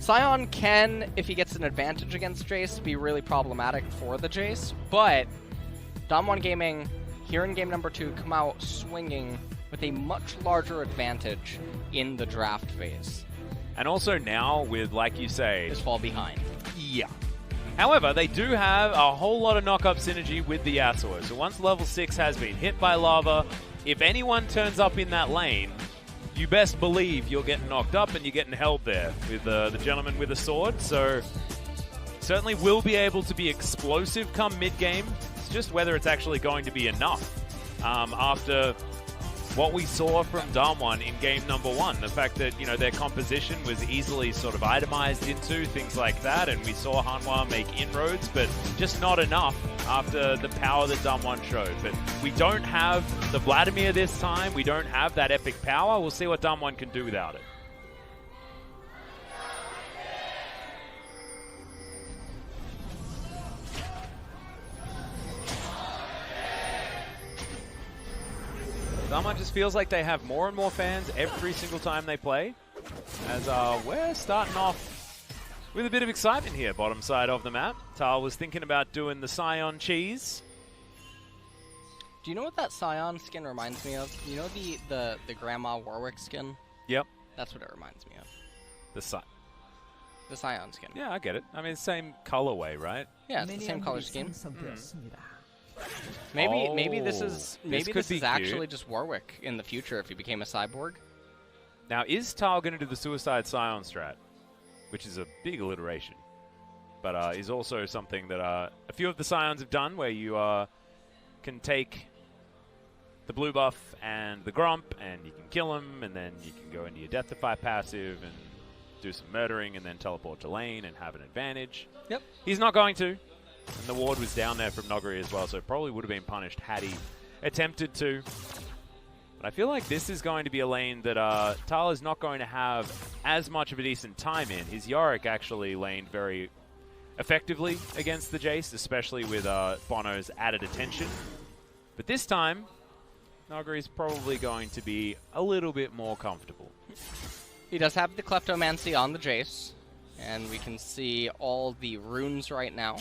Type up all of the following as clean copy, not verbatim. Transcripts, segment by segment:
Sion can, if he gets an advantage against Jace, be really problematic for the Jace, but DAMWON Gaming, here in game number 2, come out swinging with a much larger advantage in the draft phase. And also now with, like you say... Just fall behind. Yeah. However, they do have a whole lot of knock-up synergy with the Yasuo. So once level 6 has been hit by lava, if anyone turns up in that lane, you best believe you're getting knocked up and you're getting held there with the gentleman with a sword. So certainly will be able to be explosive come mid-game. It's just whether it's actually going to be enough after what we saw from DAMWON in game number 1. The fact that, you know, their composition was easily sort of itemized into, things like that, and we saw Hanwha make inroads, but just not enough after the power that DAMWON showed. But we don't have the Vladimir this time. We don't have that epic power. We'll see what DAMWON can do without it. DAMWON just feels like they have more and more fans every single time they play, as we're starting off with a bit of excitement here, bottom side of the map. Tal was thinking about doing the Sion cheese. Do you know what that Sion skin reminds me of? You know the Grandma Warwick skin? Yep. That's what it reminds me of. The Sion skin. Yeah, I get it. I mean, same colorway, right? Yeah, it's the same color scheme. Maybe this is actually just Warwick in the future if he became a cyborg. Now, is Tal going to do the Suicide Scion strat, which is a big alliteration, but is also something that a few of the Scions have done, where you can take the blue buff and the Grump, and you can kill him, and then you can go into your Death Defy passive and do some murdering, and then teleport to lane and have an advantage. Yep. He's not going to. And the ward was down there from Noguri as well, so probably would have been punished had he attempted to. But I feel like this is going to be a lane that Tal is not going to have as much of a decent time in. His Yorick actually laned very effectively against the Jace, especially with Bono's added attention. But this time, Noguri's probably going to be a little bit more comfortable. He does have the Kleptomancy on the Jace, and we can see all the runes right now.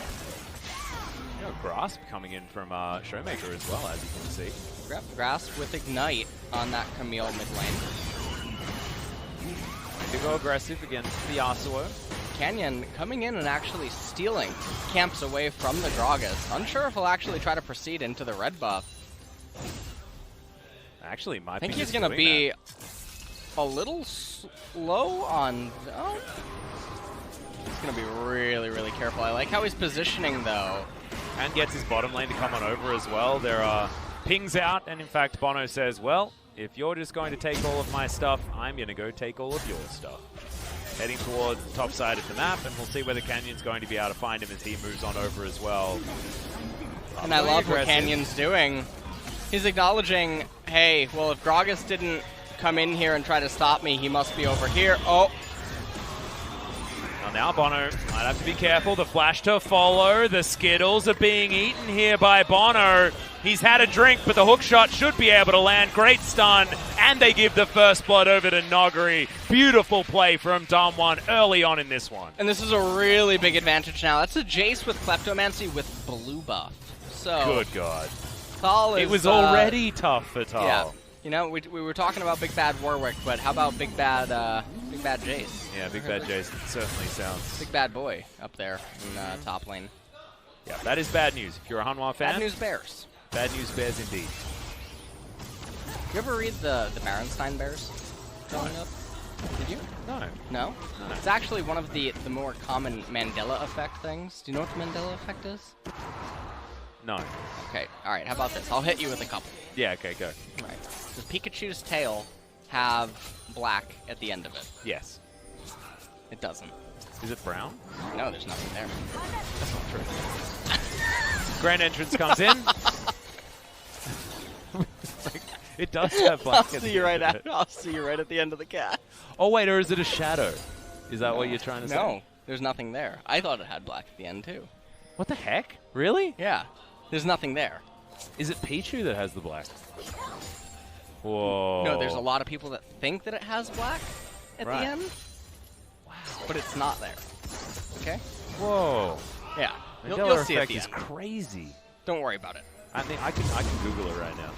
You know, Grasp coming in from Showmaker as well, as you can see. Grasp with Ignite on that Camille mid lane. To go aggressive against the Yasuo. Canyon coming in and actually stealing camps away from the Gragas. Unsure if he'll actually try to proceed into the red buff. Actually, I think he's going to be a little slow on... Oh. He's going to be really, really careful. I like how he's positioning, though. And gets his bottom lane to come on over as well. There are pings out, and in fact, Bono says, well, if you're just going to take all of my stuff, I'm going to go take all of your stuff. Heading towards the top side of the map, and we'll see whether Canyon's going to be able to find him as he moves on over as well. And I love what Canyon's doing. He's acknowledging, hey, well, if Gragas didn't come in here and try to stop me, he must be over here. Oh. Well, now Bono might have to be careful. The flash to follow. The Skittles are being eaten here by Bono. He's had a drink, but the hook shot should be able to land. Great stun, and they give the first blood over to Noguri. Beautiful play from DAMWON early on in this one. And this is a really big advantage now. That's a Jace with Kleptomancy with blue buff. So good God. Tal is, it was already tough for Tal. Yeah. You know, we were talking about Big Bad Warwick, but how about Big Bad Jace? Yeah, Big Bad Jace certainly sounds... Big Bad Boy up there in top lane. Yeah, that is bad news. If you're a Hanwha fan... Bad news bears. Bad news bears indeed. You ever read the Berenstain Bears growing up? Did you? No. No? No. It's actually one of the more common Mandela effect things. Do you know what the Mandela effect is? No. Okay, alright, how about this? I'll hit you with a couple. Yeah, okay, go. Alright. Does Pikachu's tail have black at the end of it? Yes. It doesn't. Is it brown? No, there's nothing there. That's not true. Grand entrance comes in. It does have black. I'll see you right at the end of the cat. Oh wait, or is it a shadow? Is that what you're trying to say? No, there's nothing there. I thought it had black at the end too. What the heck? Really? Yeah. There's nothing there. Is it Pichu that has the black? Whoa. No, there's a lot of people that think that it has black at the end. Wow. but it's not there. Okay? Whoa. Yeah. You'll Mandela see at effect the is end. crazy. Don't worry about it. I think I can Google it right now.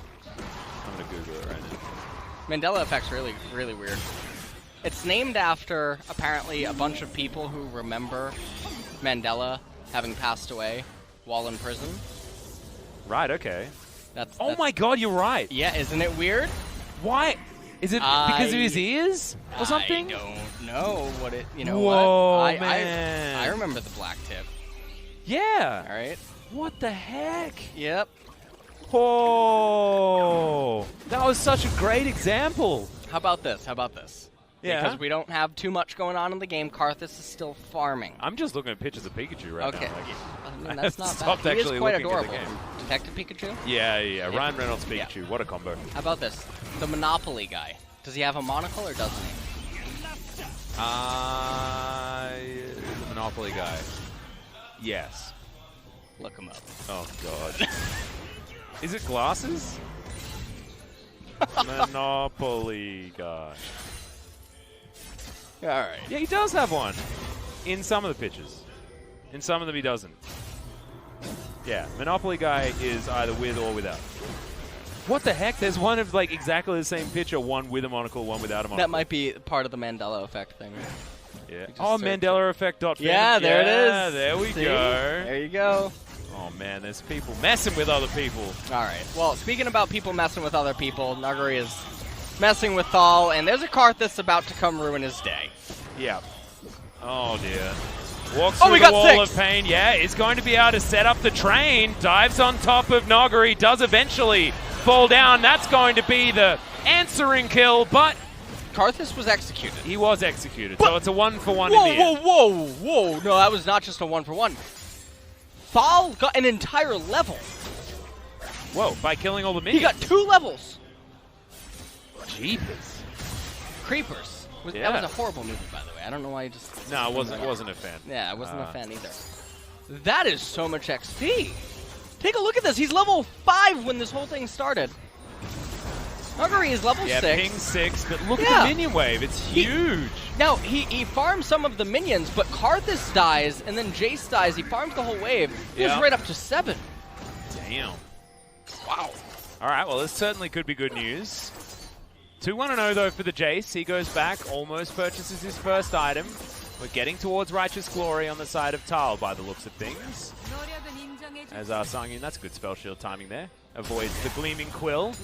I'm gonna Google it right now. Mandela effect's really, really weird. It's named after, apparently, a bunch of people who remember Mandela having passed away while in prison. Right, okay. That's Oh my god, you're right. Yeah, isn't it weird? Why? Is it because of his ears or something? I don't know what it. You know Whoa, what? man. I remember the black tip. Yeah. All right. What the heck? Yep. Oh, that was such a great example. How about this? How about this? Yeah. Because we don't have too much going on in the game, Karthus is still farming. I'm just looking at pictures of Pikachu right Okay. now. Like, I mean, that's not stopped bad. He is actually quite looking at the adorable. game. Detective Pikachu? yeah. Ryan Reynolds Pikachu. Yeah. What a combo. How about this? The Monopoly guy. Does he have a monocle or doesn't he? The Monopoly guy. Yes. Look him up. Oh god. Is it glasses? Monopoly guy. All right. Yeah, he does have one. In some of the pictures. In some of them he doesn't. Yeah, Monopoly guy is either with or without. What the heck? There's one of like exactly the same picture, one with a monocle, one without a monocle. That might be part of the Mandela effect thing. Yeah. just Oh, search Mandela effect. Yeah, there it is. There we See? go. There you go. Oh man, there's people messing with other people. All right. Well, speaking about people messing with other people, Nuguri is messing with Thal, and there's a Karthus about to come ruin his day. Yeah. Oh dear. Walks Oh, through we the got wall 6. of pain. Yeah, is going to be able to set up the train. Dives on top of Noguri. Does eventually fall down. That's going to be the answering kill, but Karthus was executed. he was executed. What? So it's a 1-for-1 Whoa, in the end. whoa. No, that was not just a 1-for-1. Thal got an entire level. Whoa, by killing all the He minions. got 2 levels. Jeepers. Creepers. Yeah. That was a horrible movie, by the way. I don't know why you just... No, I wasn't a fan. Yeah, I wasn't a fan either. That is so much XP. Take a look at this. He's level 5 when this whole thing started. Nuguri is level 6. Yeah, ping 6, but look at Yeah. the minion wave. It's huge. Now, he farms some of the minions, but Karthus dies, and then Jace dies. He farms the whole wave. Goes Yeah. right up to 7. Damn. Wow. All right, well, this certainly could be good news. 2-1-0 though for the Jace. He goes back, almost purchases his first item. We're getting towards Righteous Glory on the side of Tal by the looks of things. As Sangyun, that's good spell shield timing there. Avoids the Gleaming Quill.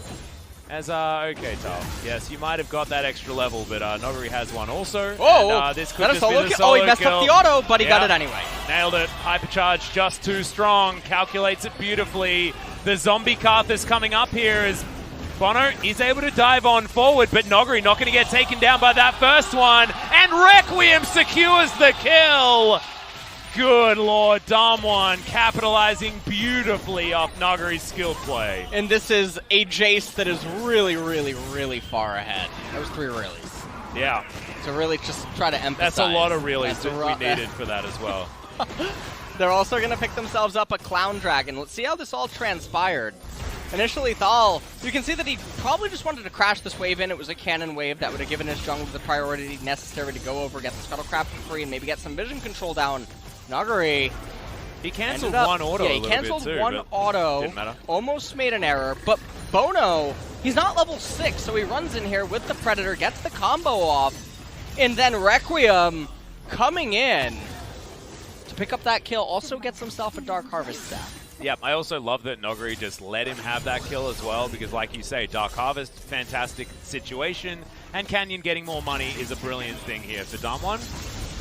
As, okay, Tal. Yes, you might have got that extra level, but Noguri has one also. Oh, and, this could got a just be solo the kill. solo Oh, he messed kill. up the auto, but he got Yeah. it anyway. Nailed it. Hypercharge just too strong. Calculates it beautifully. The zombie Karthus coming up here is Bono is able to dive on forward, but Noguri not going to get taken down by that first one. And Requiem secures the kill. Good lord, DAMWON capitalizing beautifully off Noguri's skill play. And this is a Jace that is really, really, really far ahead. That was 3 reallys. Yeah, So really just try to emphasize. that's a lot of reallys That's a that we needed for that as well. They're also going to pick themselves up a Clown Dragon. Let's see how this all transpired. Initially, Thal, you can see that he probably just wanted to crash this wave in. It was a cannon wave that would have given his jungle the priority necessary to go over, get the Scuttlecraft for free, and maybe get some vision control down. Nuguri He cancelled ended up- one auto Yeah, a he little canceled bit too, one but auto. didn't matter. Almost made an error, but Bono, he's not level 6, so he runs in here with the Predator, gets the combo off, and then Requiem coming in to pick up that kill, also gets himself a Dark Harvest staff. Yep, I also love that Noguri just let him have that kill as well, because like you say, Dark Harvest, fantastic situation, and Canyon getting more money is a brilliant thing here for DAMWON.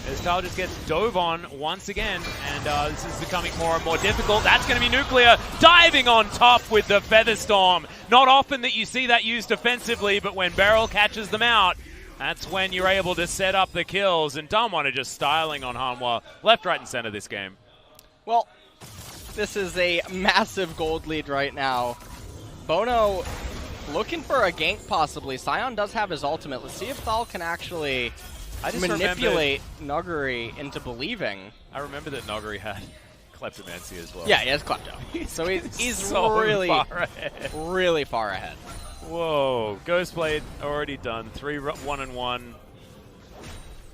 As Tal just gets dove on once again, and this is becoming more and more difficult. That's going to be Nuclear diving on top with the Feather Storm. Not often that you see that used offensively, but when Beryl catches them out, that's when you're able to set up the kills, and DAMWON are just styling on Hanwha left, right, and center this game. Well, this is a massive gold lead right now. Bono looking for a gank possibly. Sion does have his ultimate. Let's see if Thal can actually manipulate Nuguri into believing. I remember that Noguri had Kleptomancy as well. Yeah, he has Klepto. So he's so really, far ahead. really far ahead. Whoa, Ghostblade already done. 3-1-1.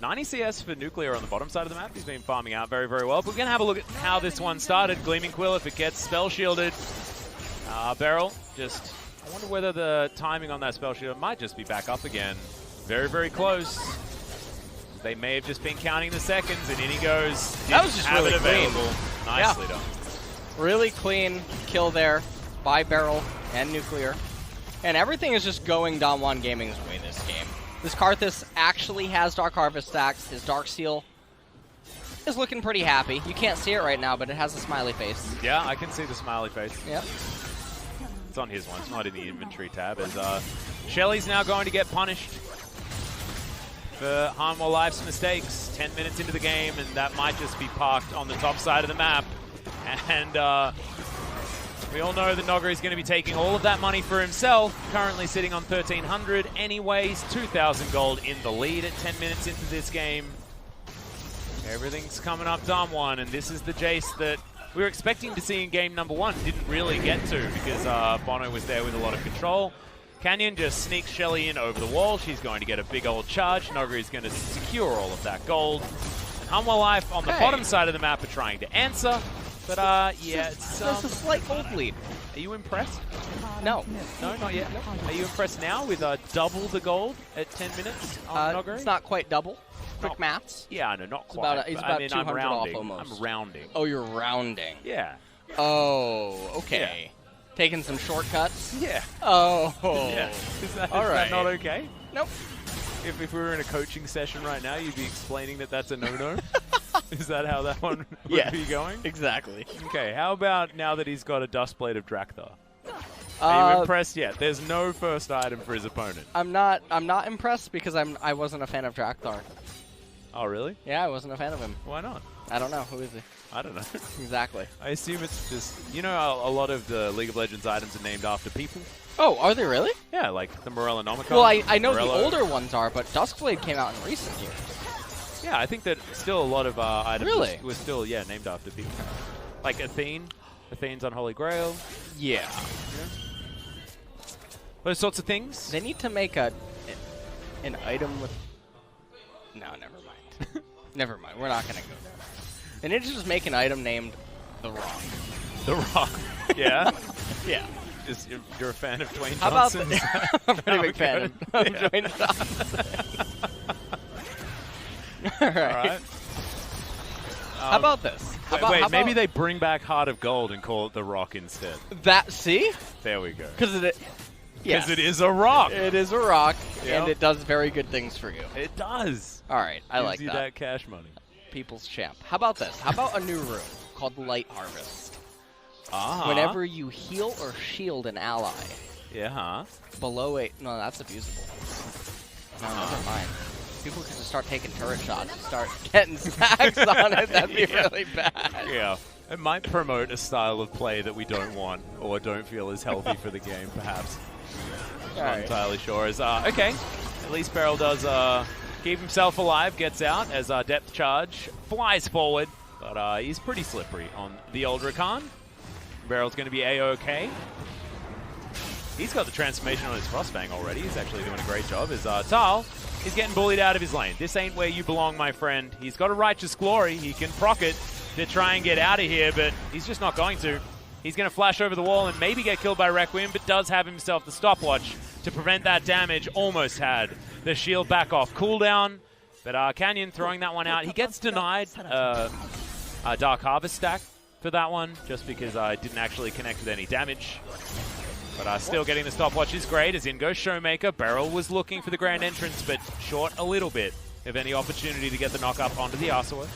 90 CS for Nuclear on the bottom side of the map. He's been farming out very, very well. But we're going to have a look at how this one started. Gleaming Quill, if it gets spell shielded. Beryl, just, I wonder whether the timing on that spell shield might just be back up again. Very, very close. They may have just been counting the seconds, and in he goes. That was just really available. Nicely done. Really clean kill there by Beryl and Nuclear. And everything is just going DAMWON Gaming's way this game. This Karthus actually has Dark Harvest stacks. His Dark Seal is looking pretty happy. You can't see it right now, but it has a smiley face. Yeah, I can see the smiley face. Yep. It's on his one. It's not in the inventory tab. As Shelly's now going to get punished for Hanwha Life's mistakes. 10 minutes into the game, and that might just be parked on the top side of the map. And we all know that Nogger is going to be taking all of that money for himself. Currently sitting on 1,300 anyways. 2,000 gold in the lead at 10 minutes into this game. Everything's coming up DAMWON, and this is the Jace that we were expecting to see in game number 1. Didn't really get to because Bono was there with a lot of control. Canyon just sneaks Shelly in over the wall. She's going to get a big old charge. Nogger is going to secure all of that gold. And Hanwha Life on the bottom side of the map are trying to answer. But, yeah, it's... There's a slight gold lead. Are you impressed? No. No, not yet. No. Are you impressed now with double the gold at 10 minutes on Nogger? It's not quite double. Quick maths. Yeah, I know, not quite. It's about 200 I'm rounding. off almost. I'm rounding. Oh, you're rounding. Yeah. Oh, okay. Yeah. Taking some shortcuts? Yeah. Oh. Yeah. Is that not okay? Nope. If we were in a coaching session right now, you'd be explaining that that's a no-no? Is that how that one would be going? Exactly. Okay, how about now that he's got a Dustblade of Drakthar? Are you impressed yet? There's no first item for his opponent. I'm not impressed because I wasn't a fan of Drakthar. Oh, really? Yeah, I wasn't a fan of him. Why not? I don't know. Who is he? I don't know. Exactly. I assume it's just, you know, a lot of the League of Legends items are named after people. Oh, are they really? Yeah, like the Morellonomicon. Well, I know the older ones are, but Duskblade came out in recent years. Yeah, I think that still a lot of items Really? were still, named after people. Like Athene. Athene's on Holy Grail. Yeah. Those sorts of things. They need to make an item with... No, never mind. Never mind. We're not going to go there. They need to just make an item named The Rock. The Rock. Yeah? Yeah. You're a fan of Dwayne How about Johnson? I'm a pretty big fan of Dwayne Johnson. All right. How about this? Wait, maybe they bring back Heart of Gold and call it The Rock instead. See? There we go. Because it is a rock. It is a rock, and it does very good things for you. It does. All right, I like Gives you that cash money. People's champ. How about this? How about a new rune called Light Harvest? Whenever you heal or shield an ally. Below 8. No, that's abusable. No, never mind. People could just start taking turret shots and start getting stacks on it. That'd be really bad. Yeah. It might promote a style of play that we don't want or don't feel is healthy for the game, perhaps. Not entirely sure. Okay. At least Beryl does keep himself alive, gets out as depth charge flies forward, but he's pretty slippery on the old Rakan. Beryl's going to be A-OK. He's got the transformation on his Frostfang already. He's actually doing a great job. As Tal is getting bullied out of his lane. This ain't where you belong, my friend. He's got a Righteous Glory. He can proc it to try and get out of here, but he's just not going to. He's going to flash over the wall and maybe get killed by Requiem, but does have himself the stopwatch to prevent that damage. Almost had the shield back off cooldown, but Canyon throwing that one out. He gets denied a Dark Harvest stack for that one, just because I didn't actually connect with any damage. But still getting the stopwatch is great, as in goes Showmaker. Beryl was looking for the grand entrance, but short a little bit of any opportunity to get the knock up onto the Arsawa.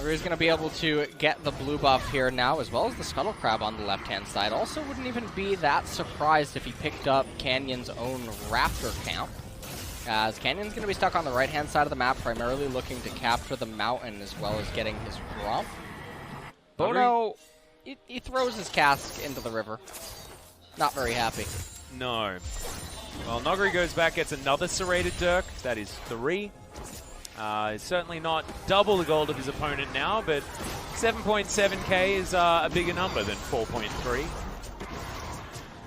He's going to be able to get the blue buff here now, as well as the Scuttle Crab on the left-hand side. Also wouldn't even be that surprised if he picked up Canyon's own Raptor Camp, as Canyon's going to be stuck on the right-hand side of the map, primarily looking to capture the mountain as well as getting his Grump. Bono, he throws his cask into the river. Not very happy. No. Well, Nogri goes back, gets another Serrated Dirk. That is 3. It's certainly not double the gold of his opponent now, but 7.7k is a bigger number than 4.3.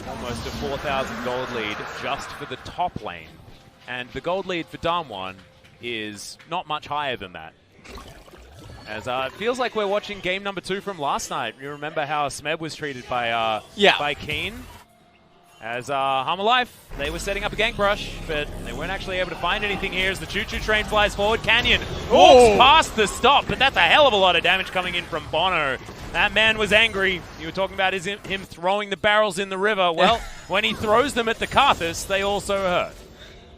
Almost a 4,000 gold lead just for the top lane. And the gold lead for DAMWON is not much higher than that. As it feels like we're watching game number 2 from last night. You remember how Smeb was treated by Keen? As Hanwha Life, they were setting up a gank rush, but they weren't actually able to find anything here as the choo-choo train flies forward. Canyon walks past the stop, but that's a hell of a lot of damage coming in from Bono. That man was angry. You were talking about him throwing the barrels in the river. Well, when he throws them at the Karthus, they also hurt.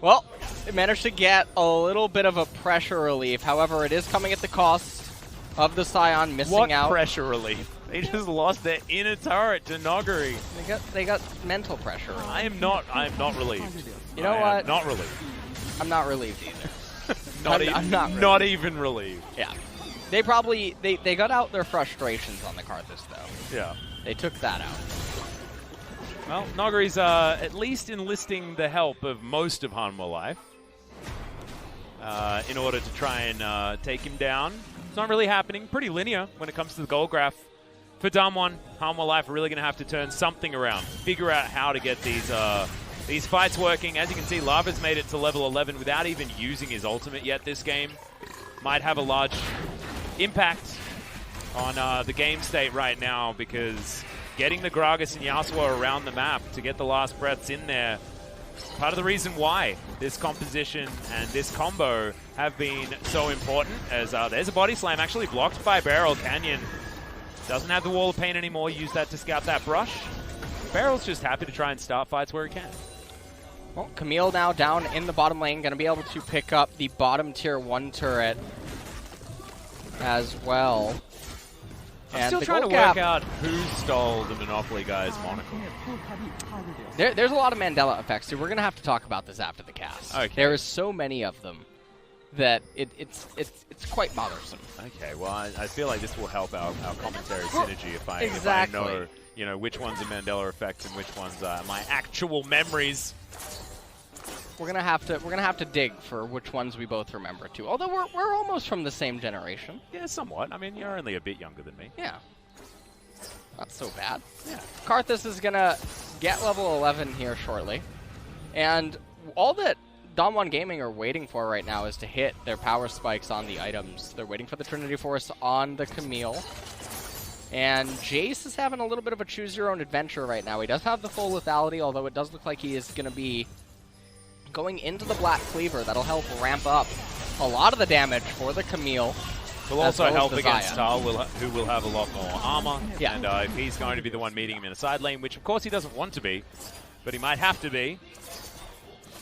Well, they managed to get a little bit of a pressure relief. However, it is coming at the cost of the Scion missing out. What pressure relief? They just lost their inner turret to Noguri. They got mental pressure. I am not relieved. You know what? Not relieved. I'm not relieved either. I'm not even relieved. Yeah. They probably they got out their frustrations on the Karthus though. Yeah. They took that out. Well, Noguri's at least enlisting the help of most of Hanwha Life in order to try and take him down. It's not really happening. Pretty linear when it comes to the goal graph. For DAMWON, Hanwha Life are really going to have to turn something around, figure out how to get these fights working. As you can see, Lava's made it to level 11 without even using his ultimate yet this game. Might have a large impact on the game state right now because getting the Gragas and Yasuo around the map to get the last breaths in there, part of the reason why this composition and this combo have been so important. As there's a body slam actually blocked by Beryl. Canyon doesn't have the wall of pain anymore. Use that to scout that brush. Beryl's just happy to try and start fights where he can. Well, Camille now down in the bottom lane, going to be able to pick up the bottom tier 1 turret as well. I'm still trying to work out who stole the Monopoly guy's monocle. There's a lot of Mandela effects, so we're going to have to talk about this after the cast. Okay. There is so many of them that it's quite bothersome. Okay, well, I feel like this will help our commentary synergy if I know, which one's a Mandela effect and which one's my actual memories. We're gonna have to dig for which ones we both remember too. Although we're almost from the same generation. Yeah, somewhat. I mean, you're only a bit younger than me. Yeah. Not so bad. Yeah. Karthus is gonna get level 11 here shortly, and all that DAMWON Gaming are waiting for right now is to hit their power spikes on the items. They're waiting for the Trinity Force on the Camille. And Jace is having a little bit of a choose-your-own-adventure right now. He does have the full lethality, although it does look like he is going to be going into the Black Cleaver. That'll help ramp up a lot of the damage for the Camille. Will also help against Tal, who will have a lot more armor. Yeah. And if he's going to be the one meeting him in a side lane, which of course he doesn't want to be, but he might have to be,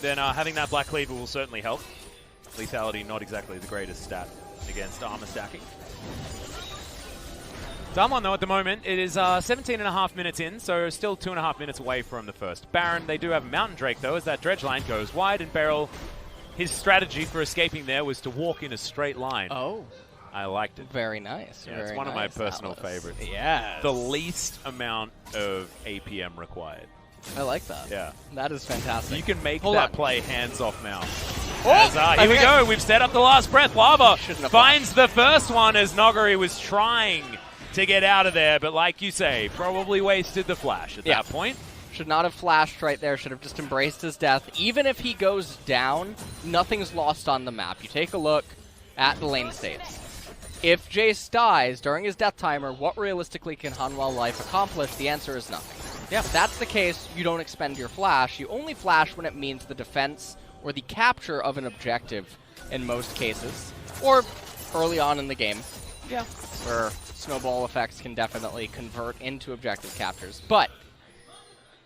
then having that Black Cleaver will certainly help. Lethality, not exactly the greatest stat against armor stacking. DAMWON, though, at the moment, it is 17.5 minutes in, so still 2.5 minutes away from the first Baron. They do have a Mountain Drake, though, as that dredge line goes wide, and Beryl, his strategy for escaping there was to walk in a straight line. Oh. I liked it. Very nice. Yeah, it's one of my personal favorites. Yeah. The least amount of APM required. I like that. Yeah. That is fantastic. You can make Hold that on. play hands-off mount. Oh, Here we go. We've set up the last breath. Lava Shouldn't have finds the first one as Noguri was trying to get out of there, but like you say, probably wasted the flash at that point. Should not have flashed right there. Should have just embraced his death. Even if he goes down, nothing's lost on the map. You take a look at the lane states. If Jace dies during his death timer, what realistically can Hanwha Life accomplish? The answer is nothing. Yeah, if that's the case, you don't expend your flash. You only flash when it means the defense or the capture of an objective in most cases. Or early on in the game. Yeah. Where snowball effects can definitely convert into objective captures. But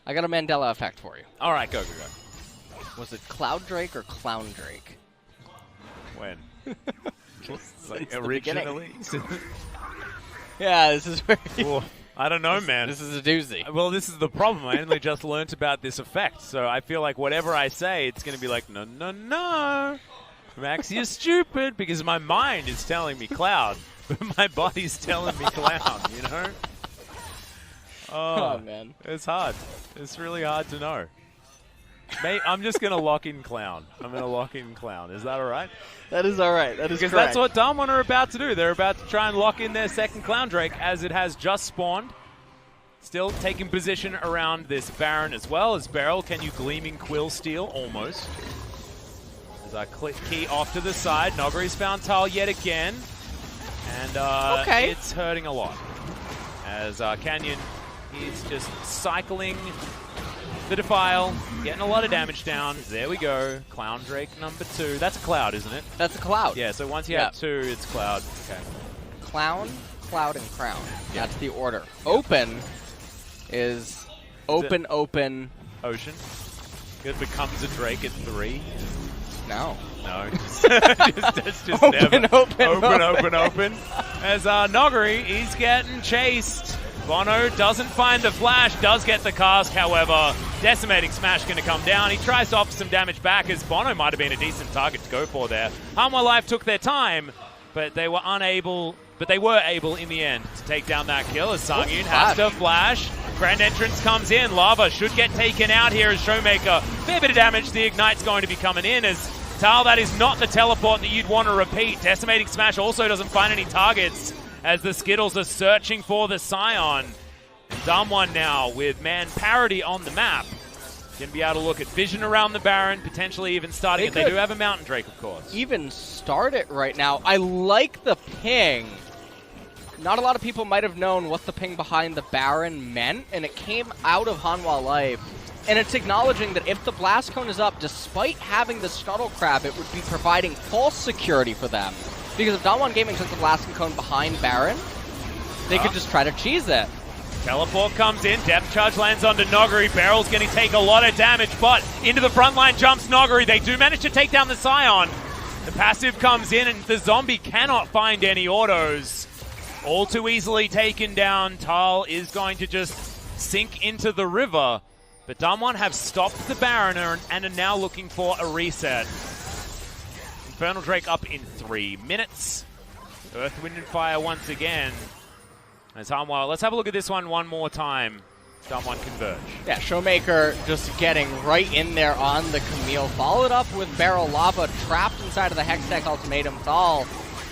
I got a Mandela effect for you. All right, go, go, go. Was it Cloud Drake or Clown Drake? When? Like originally? Yeah, this is very... Well, I don't know, man. This is a doozy. Well, this is the problem. I only just learnt about this effect, so I feel like whatever I say, it's going to be like, no, no, no. Max, you're stupid, because my mind is telling me Cloud, but my body's telling me Clown, you know? Oh, man. It's hard. It's really hard to know. Mate, I'm just going to lock in Clown. I'm going to lock in Clown. Is that all right? That is all right. That is because correct. that's what DAMWON are about to do. They're about to try and lock in their second Clown Drake as it has just spawned. Still taking position around this Baron as well as Beryl. Can you Gleaming Quill steal? Almost. As I click key off to the side, Nogari's found Tal yet again. And it's hurting a lot. As Canyon is just cycling the Defile, getting a lot of damage down. There we go. Clown Drake number 2. That's a Cloud, isn't it? That's a Cloud. Yeah, so once you have 2, it's Cloud. Okay. Clown, Cloud, and Crown. Yeah. That's the order. Open is open. Ocean. It becomes a Drake at 3. No. No, just open. Open. As Nogari, he's getting chased. Bono doesn't find the flash, does get the cast, however. Decimating Smash going to come down. He tries to offer some damage back as Bono might have been a decent target to go for there. Hanwha Life took their time, but they were able in the end to take down that kill as Sangyun has to flash. Grand Entrance comes in. Lava should get taken out here as Showmaker. Fair bit of damage. The Ignite's going to be coming in as Tal, that is not the teleport that you'd want to repeat. Decimating Smash also doesn't find any targets as the Skittles are searching for the Scion. DAMWON now with man parity on the map. Going to be able to look at vision around the Baron, potentially even starting it. They do have a Mountain Drake, of course. Even start it right now. I like the ping. Not a lot of people might have known what the ping behind the Baron meant, and it came out of Hanwha Life. And it's acknowledging that if the Blast Cone is up, despite having the Scuttle Crab, it would be providing false security for them. Because if DAMWON Gaming took the Blast Cone behind Baron, they could just try to cheese it. Teleport comes in, Depth Charge lands onto Nogari. Barrel's going to take a lot of damage, but into the front line jumps Nogari. They do manage to take down the Scion. The passive comes in, and the zombie cannot find any autos. All too easily taken down. Tal is going to just sink into the river. But DAMWON have stopped the Baron and are now looking for a reset. Infernal Drake up in 3 minutes. Earth, Wind, and Fire once again. As Hanwha, let's have a look at this one more time. DAMWON converge. Yeah, Showmaker just getting right in there on the Camille. Followed up with Barrel Lava trapped inside of the Hextech Ultimatum. Tal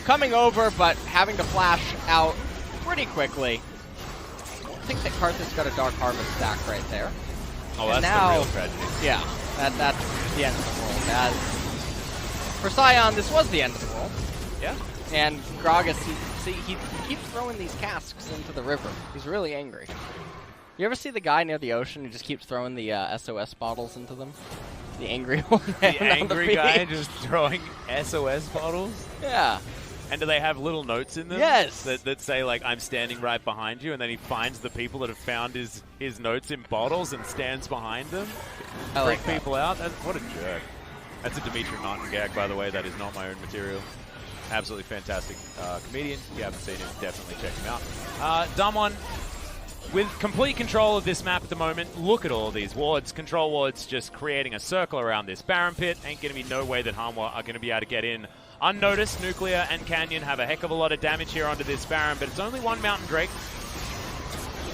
coming over, but having to flash out pretty quickly. I think that Karthus got a Dark Harvest stack right there. Oh, that's the real tragedy. Yeah, that's the end of the world. For Scion, this was the end of the world. Yeah. And Gragas, he keeps throwing these casks into the river. He's really angry. You ever see the guy near the ocean who just keeps throwing the SOS bottles into them? The angry one. The angry guy just throwing SOS bottles? Yeah. And do they have little notes in them? Yes. That say, like, I'm standing right behind you, and then he finds the people that have found his notes in bottles and stands behind them? I like freak people out? What a jerk. That's a Dimitri Martin gag, by the way. That is not my own material. Absolutely fantastic comedian. If you haven't seen him, definitely check him out. DAMWON, with complete control of this map at the moment, look at all these wards. Control wards just creating a circle around this Baron pit. Ain't going to be no way that Hanwha are going to be able to get in unnoticed. Nuclear and Canyon have a heck of a lot of damage here onto this Baron, but it's only one Mountain Drake.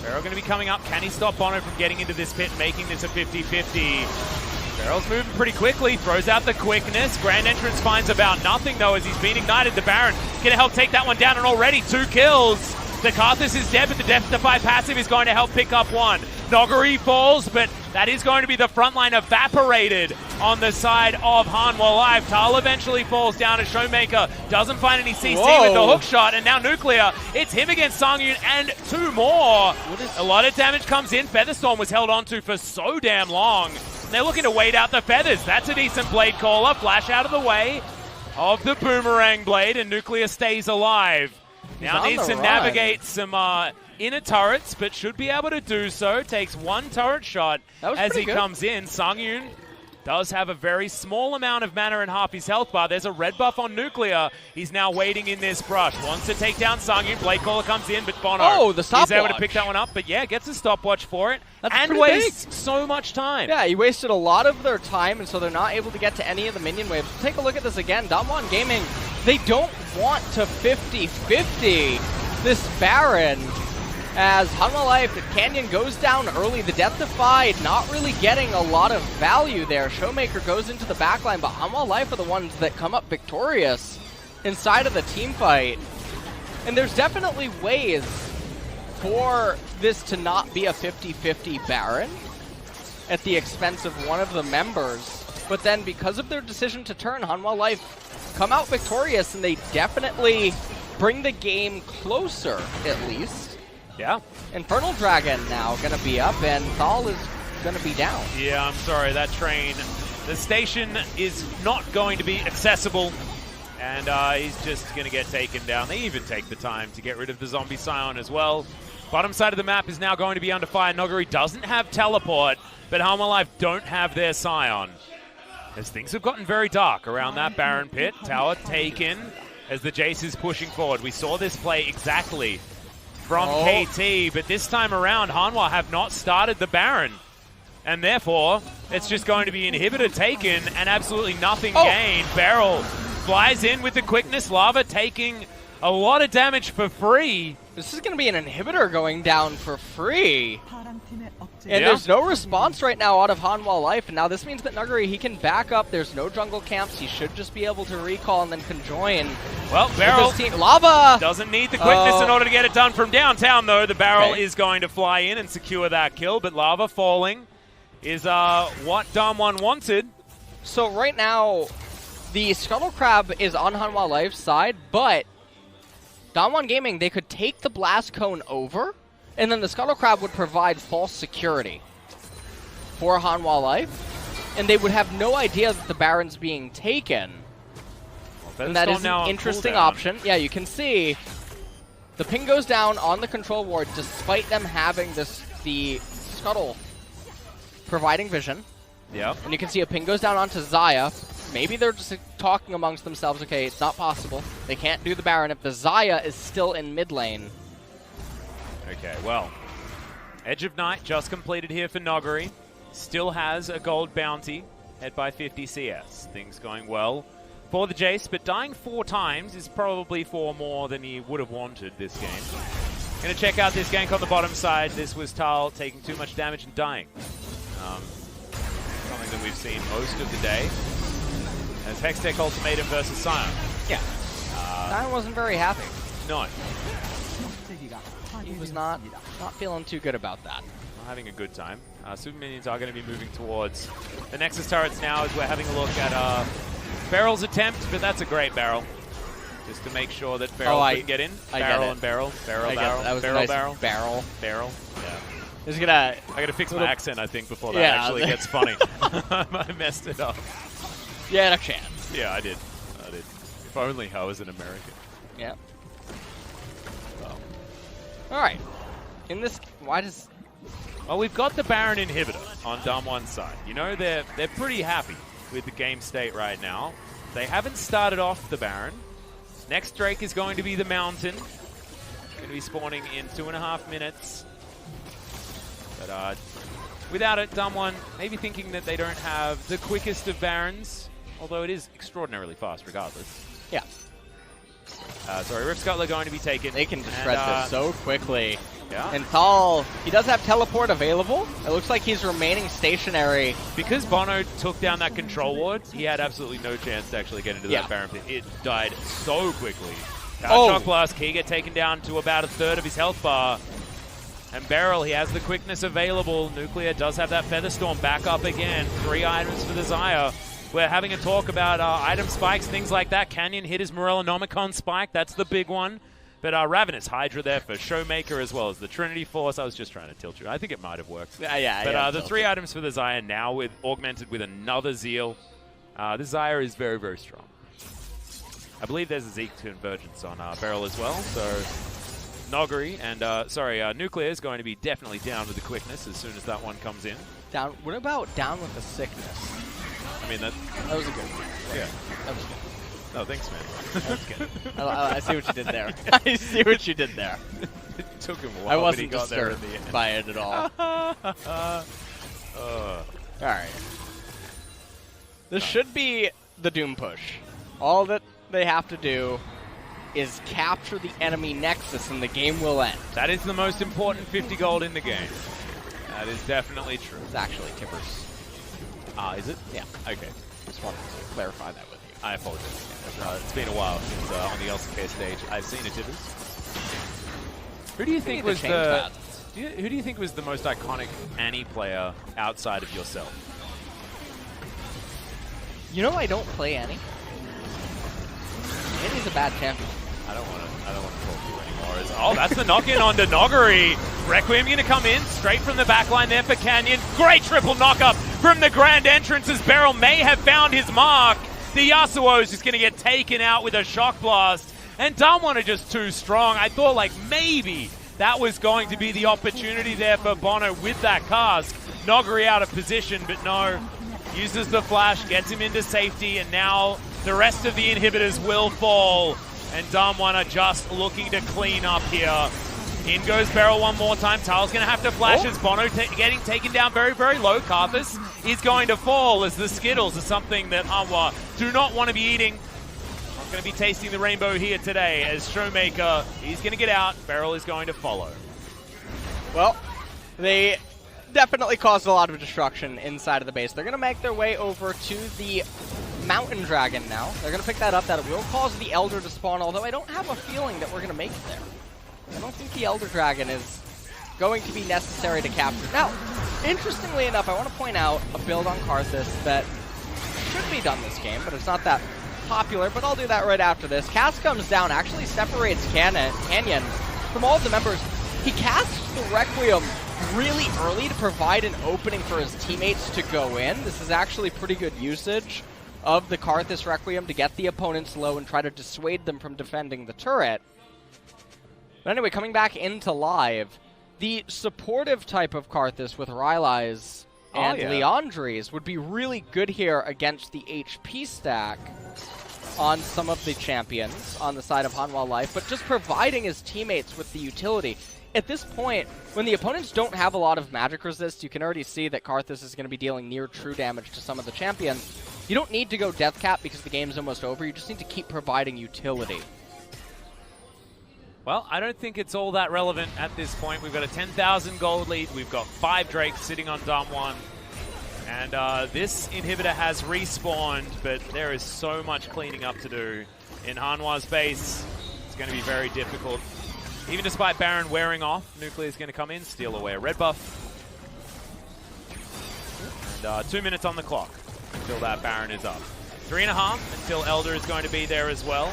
Barrel going to be coming up. Can he stop Bono from getting into this pit, making this a 50-50? Barrel's moving pretty quickly, throws out the quickness. Grand Entrance finds about nothing, though, as he's been ignited. The Baron going to help take that one down, and already 2 kills. The Karthus is dead, but the Death Defy passive is going to help pick up one. Nogari falls, but that is going to be the front line evaporated on the side of Hanwha Life. Tal eventually falls down as Showmaker doesn't find any CC with the hook shot, and now Nuclear. It's him against Sangyun and 2 more. A lot of damage comes in. Featherstorm was held onto for so damn long. They're looking to wait out the Feathers. That's a decent blade caller. Flash out of the way of the Boomerang Blade, and Nuclear stays alive. Now needs to navigate some inner turrets, but should be able to do so. Takes 1 turret shot as he comes in. Sangyun does have a very small amount of mana and half his health bar. There's a red buff on Nuclear. He's now waiting in this brush. Wants to take down Sangyun. Blade Caller comes in, but Bono the stopwatch. He's able to pick that one up. But yeah, gets a stopwatch for it. And wastes so much time. Yeah, he wasted a lot of their time, and so they're not able to get to any of the minion waves. Take a look at this again. DWG Gaming, they don't want to 50-50 this Baron. As Hanwha Life, Canyon goes down early. The Death Defy not really getting a lot of value there. Showmaker goes into the backline, but Hanwha Life are the ones that come up victorious inside of the team fight. And there's definitely ways for this to not be a 50-50 Baron at the expense of one of the members But then because of their decision to turn, Hanwha Life come out victorious, and they definitely bring the game closer, at least. Yeah. Infernal Dragon now going to be up, and Thal is going to be down. Yeah, I'm sorry, that train, the station is not going to be accessible, and he's just going to get taken down. They even take the time to get rid of the zombie Scion as well. Bottom side of the map is now going to be under fire. Noguri doesn't have teleport, but Hanwha Life don't have their Scion. As things have gotten very dark around that Baron pit. Tower taken as the Jace is pushing forward. We saw this play exactly from KT, but this time around, Hanwha have not started the Baron. And therefore, it's just going to be inhibitor taken and absolutely nothing gained. Beryl flies in with the quickness. Lava taking a lot of damage for free. This is going to be an inhibitor going down for free. And there's no response right now out of Hanwha Life. And now this means that Nuguri, he can back up. There's no jungle camps. He should just be able to recall and then conjoin. Well, Beryl Lava doesn't need the quickness in order to get it done from downtown, though. The barrel is going to fly in and secure that kill. But Lava falling is what DAMWON wanted. So right now, the Scuttle Crab is on Hanwha Life's side, but DAMWON Gaming, they could take the Blast Cone over, and then the Scuttle Crab would provide false security for Hanwha Life, and they would have no idea that the Baron's being taken. Well, and that is an interesting option. Yeah, you can see the ping goes down on the control ward despite them having the Scuttle providing vision. Yeah. And you can see a ping goes down onto Xayah. Maybe they're just talking amongst themselves, okay, it's not possible. They can't do the Baron if the Xayah is still in mid lane. Okay, well, Edge of Night just completed here for Noguri. Still has a gold bounty, head by 50 CS. Things going well for the Jace, but dying 4 times is probably 4 more than he would have wanted this game. Gonna check out this gank on the bottom side. This was Tal taking too much damage and dying. Something that we've seen most of the day. As Hextech Ultimatum versus Scion. Yeah. Scion wasn't very happy. No. He was not feeling too good about that. Not having a good time. Super Minions are going to be moving towards the Nexus turrets now as we're having a look at Barrel's attempt, but that's a great barrel. Just to make sure that Barrel can get in. Barrel and barrel. Barrel, barrel. That was barrel, a nice barrel. Barrel. Barrel. Yeah. I gotta fix my accent, I think, before that actually gets funny. I messed it up. You had a chance. Yeah, I did. If only I was an American. Yeah. Alright. In this, Well, we've got the Baron inhibitor on DAMWON's side. You know, they're pretty happy with the game state right now. They haven't started off the Baron. Next Drake is going to be the Mountain. Going to be spawning in 2.5 minutes. But without it, DAMWON maybe thinking that they don't have the quickest of Barons, although it is extraordinarily fast regardless. Yeah. Sorry, Rift Scuttler going to be taken. They can just spread this so quickly. Yeah. And Thal, he does have teleport available. It looks like he's remaining stationary. Because Bono took down that control ward, he had absolutely no chance to actually get into that Baron pit. It died so quickly. Shock Blast, Key get taken down to about 1/3 of his health bar. And Beryl, he has the quickness available. Nuclear does have that Feather Storm back up again. 3 items for the Xayah. We're having a talk about item spikes, things like that. Canyon hit his Morellonomicon spike. That's the big one. But Ravenous Hydra there for Showmaker as well as the Trinity Force. I was just trying to tilt you. I think it might have worked. But the 3 items for the Xayah now augmented with another Zeal. This Xayah is very, very strong. I believe there's a Zeke Convergence on Beryl as well. So Noguri and, Nuclear is going to be definitely down with the quickness as soon as that one comes in. Down. What about down with the sickness? I mean, that was a good one. Yeah. That was good. Oh, thanks, man. That's good. I see what you did there. I see what you did there. It took him a while, I wasn't but he got there in the end. by it at all. Alright. This should be the Doom push. All that they have to do is capture the enemy Nexus and the game will end. That is the most important 50 gold in the game. That is definitely true. It's actually Tibbers. Is it? Yeah. Okay. Just wanted to clarify that with you. I apologize. It's been a while since on the LCK stage I've seen a Tibbers. Who do you think was who do you think was the most iconic Annie player outside of yourself? You know I don't play Annie? Annie's a bad champion. I don't want to talk to you anymore. Oh, that's the knock-in onto Noguri. Requiem going to come in straight from the back line there for Canyon. Great triple knock-up from the grand entrance as Beryl may have found his mark. The Yasuo is just going to get taken out with a shock blast. And DAMWON are just too strong. I thought like maybe that was going to be the opportunity there for Bono with that cask. Noguri out of position, but no. Uses the flash, gets him into safety, and now the rest of the inhibitors will fall. And DAMWON are just looking to clean up here. In goes Beryl one more time. Tal's going to have to flash as Bono getting taken down very, very low. Karthus is going to fall as the Skittles are something that Hanwha do not want to be eating. Not going to be tasting the rainbow here today as Showmaker, he's going to get out. Beryl is going to follow. Well, they definitely caused a lot of destruction inside of the base. They're going to make their way over to the Mountain Dragon now. They're going to pick that up. That will cause the Elder to spawn, although I don't have a feeling that we're going to make it there. I don't think the Elder Dragon is going to be necessary to capture. Now, interestingly enough, I want to point out a build on Karthus that should be done this game, but it's not that popular, but I'll do that right after this. Cass comes down, actually separates Canyon from all of the members. He casts the Requiem really early to provide an opening for his teammates to go in. This is actually pretty good usage of the Karthus Requiem to get the opponents low and try to dissuade them from defending the turret. But anyway, coming back into live, the supportive type of Karthus with Rylai's and Leandri's would be really good here against the HP stack on some of the champions on the side of Hanwha Life, but just providing his teammates with the utility. At this point, when the opponents don't have a lot of magic resist, you can already see that Karthus is going to be dealing near true damage to some of the champions. You don't need to go death cap because the game's almost over. You just need to keep providing utility. Well, I don't think it's all that relevant at this point. We've got a 10,000 gold lead. We've got 5 Drakes sitting on DAMWON. And this inhibitor has respawned, but there is so much cleaning up to do. In Hanwha's base, it's going to be very difficult. Even despite Baron wearing off, Nuclear is going to come in, steal away a red buff. And 2 minutes on the clock until that Baron is up. 3.5 until Elder is going to be there as well.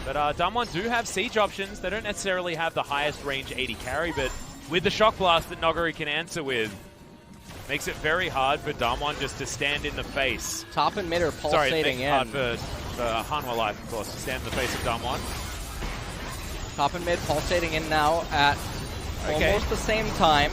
But DAMWON do have siege options. They don't necessarily have the highest range 80 carry, but with the shock blast that Noguri can answer with, makes it very hard for DAMWON just to stand in the face. Top and mid are pulsating in. Hard for Hanwha Life, of course, to stand in the face of DAMWON. Top and mid pulsating in now at almost the same time.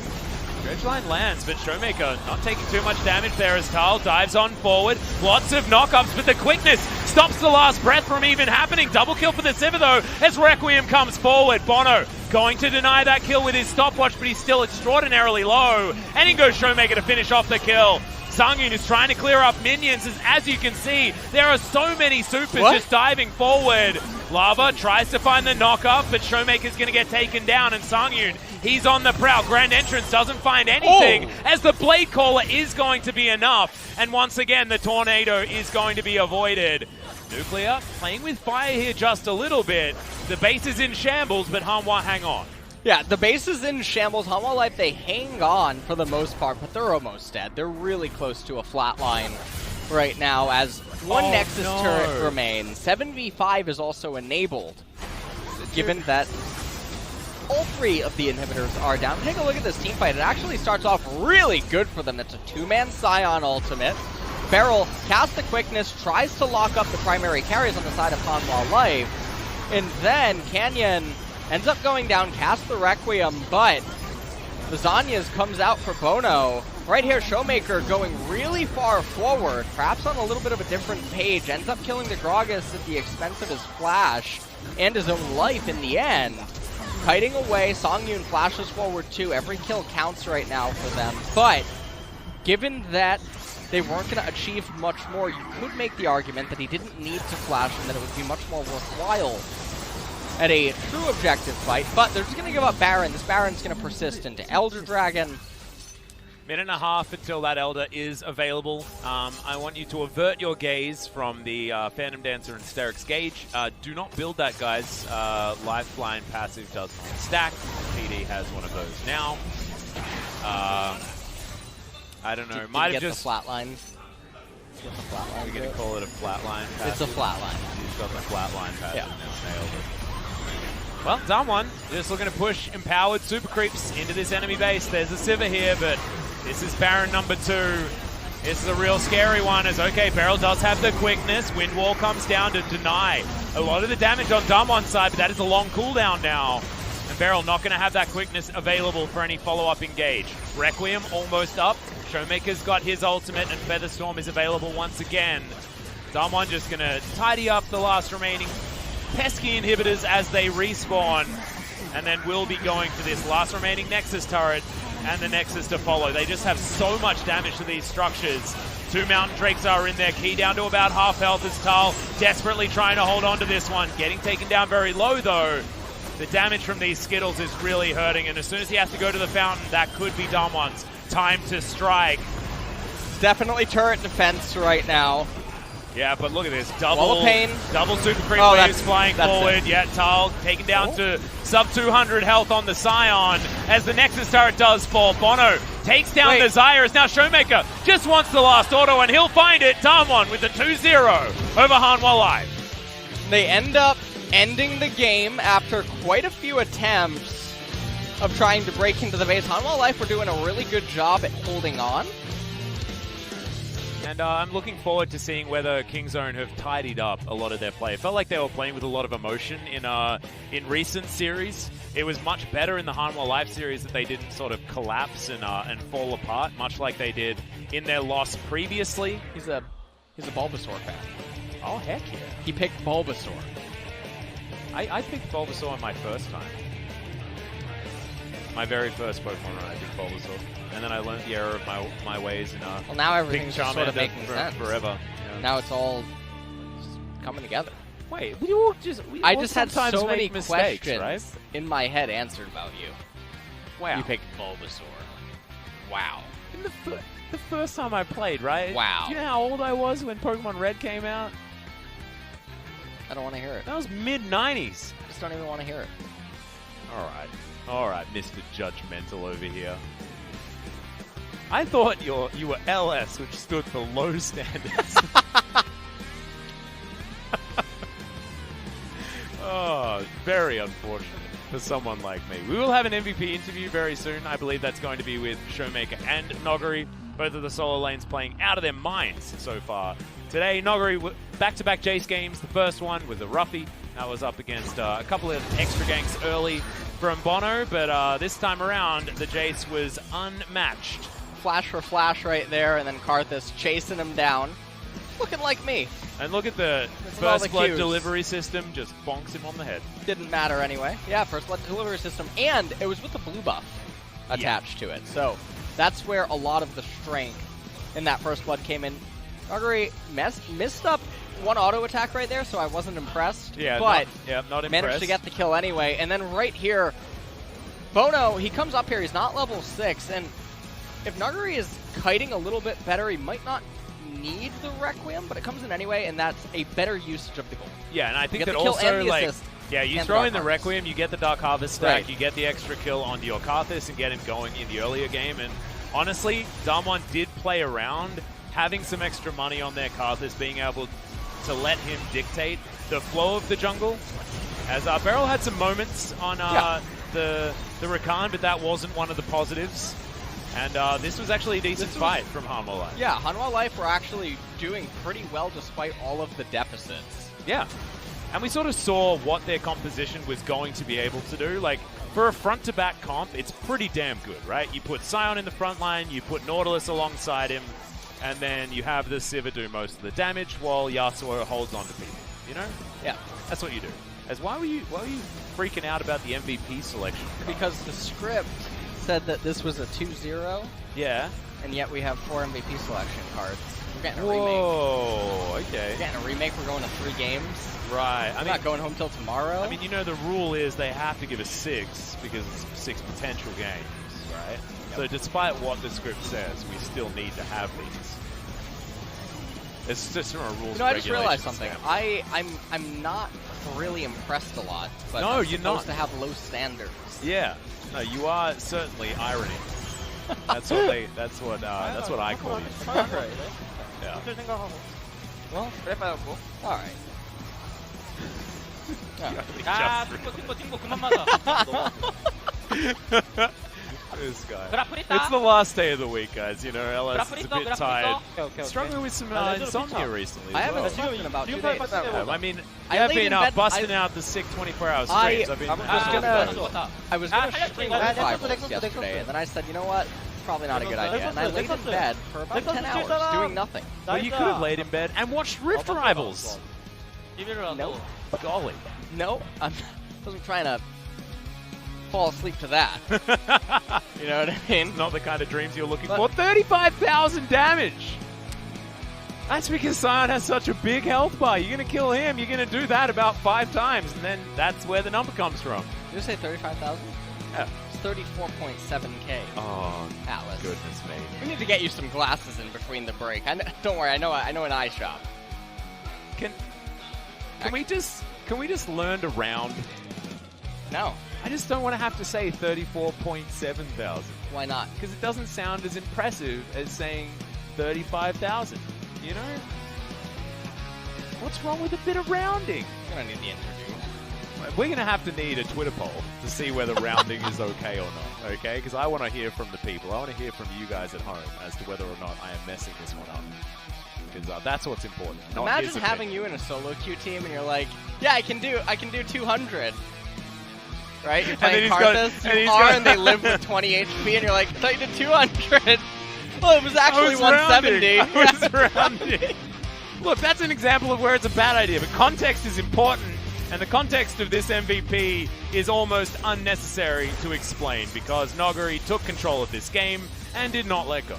Dredge line lands, but Showmaker not taking too much damage there as Tal dives on forward. Lots of knockups, but the quickness stops the last breath from even happening. Double kill for the Sivir though, as Requiem comes forward. Bono going to deny that kill with his stopwatch, but he's still extraordinarily low. And in goes Showmaker to finish off the kill. Sangyun is trying to clear up minions, as you can see, there are so many supers just diving forward. Lava tries to find the knock-up, but Showmaker's going to get taken down, and Sangyun, he's on the prowl. Grand Entrance doesn't find anything, as the Blade Caller is going to be enough. And once again, the Tornado is going to be avoided. Nuclear playing with fire here just a little bit. The base is in shambles, but Hanwha hang on. Yeah, the base is in shambles. Hanwha Life, they hang on for the most part, but they're almost dead. They're really close to a flat line right now as one Nexus turret remains. 7v5 is also enabled, given that all 3 of the inhibitors are down. Take a look at this team fight. It actually starts off really good for them. It's a 2-man Scion ultimate. Beryl casts the quickness, tries to lock up the primary carries on the side of Hanwha Life, and then Canyon ends up going down, casts the Requiem, but the Zanyas comes out for Bono. Right here, Showmaker going really far forward, perhaps on a little bit of a different page, ends up killing the Gragas at the expense of his flash and his own life in the end. Kiting away, Sangyun flashes forward too. Every kill counts right now for them, but given that they weren't going to achieve much more, you could make the argument that he didn't need to flash and that it would be much more worthwhile at a true objective fight, but they're just going to give up Baron. This Baron's going to persist into Elder Dragon. Minute and a half until that Elder is available. I want you to avert your gaze from the Phantom Dancer and Sterix Gauge. Do not build that, guys. Lifeline passive does not stack. PD has one of those now. I don't know. Might have just flatline. With the flatline. We're going to call it a flatline passive. It's a flatline. He's got the flatline passive. Yeah. Nailed it. Well, DWG just looking to push empowered super creeps into this enemy base. There's a Sivir here, but this is Baron number 2. This is a real scary one as, okay, Beryl does have the quickness. Wind Wall comes down to deny a lot of the damage on DWG's side, but that is a long cooldown now. And Beryl not going to have that quickness available for any follow-up engage. Requiem almost up. Showmaker's got his ultimate, and Featherstorm is available once again. DWG just going to tidy up the last remaining pesky inhibitors as they respawn, and then we'll be going for this last remaining Nexus turret and the Nexus to follow. They just have so much damage to these structures. 2 Mountain Drakes are in there. Key down to about half health as Tal desperately trying to hold on to this one. Getting taken down very low, though. The damage from these Skittles is really hurting, and as soon as he has to go to the fountain, that could be DWG's time to strike. Definitely turret defense right now. Yeah, but look at this. Wall of pain. Double super creep Oh, waves flying forward. it. Yeah, Tal taken down to sub 200 health on the Scion as the Nexus turret does fall. Bono takes down the Zyre as now Showmaker just wants the last auto, and he'll find it. DWG with the 2-0 over Hanwha Life. They end up ending the game after quite a few attempts of trying to break into the base. Hanwha Life were doing a really good job at holding on. And I'm looking forward to seeing whether Kingzone have tidied up a lot of their play. It felt like they were playing with a lot of emotion in recent series. It was much better in the Hanwha Life series that they didn't sort of collapse and fall apart, much like they did in their loss previously. He's a Bulbasaur fan. Oh, heck yeah. He picked Bulbasaur. I picked Bulbasaur my first time. My very first Pokemon run, I picked Bulbasaur. And then I learned the error of my ways in well, now everything's just sort of making sense. Forever. Yeah. Now it's all coming together. Wait, I just had so many mistakes, questions right? in my head answered about you. Wow. You picked Bulbasaur. Wow. In the first time I played, right? Wow. Do you know how old I was when Pokemon Red came out? I don't want to hear it. That was mid-90s. I just don't even want to hear it. All right, Mr. Judgmental over here. I thought you were LS, which stood for low standards. Oh, very unfortunate for someone like me. We will have an MVP interview very soon. I believe that's going to be with Showmaker and Noguri. Both of the solo lanes playing out of their minds so far. Today, Noguri, back-to-back Jace games. The first one with the Ruffy. That was up against a couple of extra ganks early from Bono, but this time around, the Jace was unmatched. Flash for flash right there, and then Karthus chasing him down. Looking like me. And look at the First Blood delivery system, just bonks him on the head. Didn't matter anyway. Yeah, First Blood delivery system, and it was with the blue buff attached to it. So that's where a lot of the strength in that First Blood came in. Noguri missed up one auto attack right there, so I wasn't impressed. Yeah, but not impressed. Managed to get the kill anyway. And then right here, Bono, he comes up here. He's not level 6, and if Noguri is kiting a little bit better, he might not need the Requiem, but it comes in anyway, and that's a better usage of the gold. Yeah, and I think that the kill also, and the like, assist you and throw in the the Harvest. Requiem, you get the Dark Harvest stack, Right. you get the extra kill onto your Karthus and get him going in the earlier game. And honestly, DWG did play around having some extra money on their Karthus, being able to let him dictate the flow of the jungle. As Beryl had some moments on the Rakan, but that wasn't one of the positives. And this was actually a decent fight from Hanwha Life. Yeah, Hanwha Life were actually doing pretty well despite all of the deficits. Yeah. And we sort of saw what their composition was going to be able to do. Like, for a front-to-back comp, it's pretty damn good, right? You put Scion in the front line, you put Nautilus alongside him, and then you have the Sivir do most of the damage while Yasuo holds on to people, you know? Yeah. That's what you do. As why were you freaking out about the MVP selection? Because the script said that this was a 2-0, Yeah. and yet we have 4 MVP selection cards. We're getting a remake. Whoa, okay. We're getting a remake. We're going to 3 games. Right. I'm not going home till tomorrow. I mean, you know, the rule is they have to give us 6 because it's 6 potential games, right? Yep. So despite what the script says, we still need to have these. It's just from a rules. I just realized something. I'm not really impressed a lot, but no, I'm you're supposed not. to have low standards. Yeah. No, you are certainly irony. That's what I call you. Yeah. 어쩔 생각하고. Well, 그래 봐야고. All right. 아, 팅보 그만 맞아. This guy. 그라프리타. It's the last day of the week, guys. You know, LS is a bit 그라프리타. tired. Okay. Struggling with some insomnia recently. I as haven't well. slept in about 2 지금 days. 빨리 I mean, I I've laid been in up bed- busting I- out the sick 24-hour streams. I've been. I was gonna stream 아, rivals yesterday, and then I said, you know what? Probably not a good idea. And I laid in bed for about 10 hours doing nothing. Well, you could have laid in bed and watched Rift Rivals. Nope. Golly. No, I wasn't trying to fall asleep to that. You know what I mean? Not the kind of dreams you're looking for. 35,000 damage! That's because Sion has such a big health bar. You're going to kill him, you're going to do that about 5 times, and then that's where the number comes from. Did you say 35,000? Yeah. It's 34.7k. Oh, Atlas. goodness me. We need to get you some glasses in between the break. Don't worry, I know an eye shop. Can we just learn to round? No. I just don't want to have to say 34.7 thousand. Why not? Because it doesn't sound as impressive as saying 35,000. You know? What's wrong with a bit of rounding? I'm gonna need the interview. We're going to have to need a Twitter poll to see whether rounding is okay or not, okay? Because I want to hear from the people. I want to hear from you guys at home as to whether or not I am messing this one up. Because that's what's important. Not Imagine his having opinion. you in a solo queue team and you're like, yeah, I can do 200. Right? You're playing Karthus, and they live with 20 HP, and you're like, I thought you did 200. Well, it was actually 170. I was rounding. Look, that's an example of where it's a bad idea, but context is important, and the context of this MVP is almost unnecessary to explain because Noguri took control of this game and did not let go.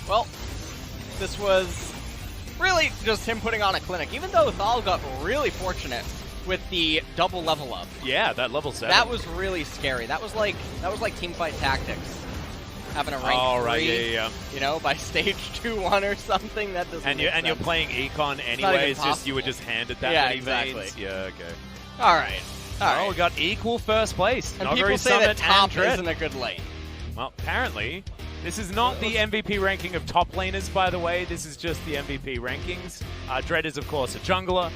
Well, this was really just him putting on a clinic, even though Thal got really fortunate with the double level up. Yeah, that level 7. That was really scary. That was like teamfight tactics. Having a rank 3, yeah. You know, by stage 2-1 or something. That doesn't. And you're playing Econ anyway. It's just you were just handed that many veins. Yeah, okay. All right. We got equal first place. And Noguri, people say Summit, that top and Dread. isn't a good lane. Well, apparently, this is not the MVP ranking of top laners, by the way. This is just the MVP rankings. Dread is, of course, a jungler.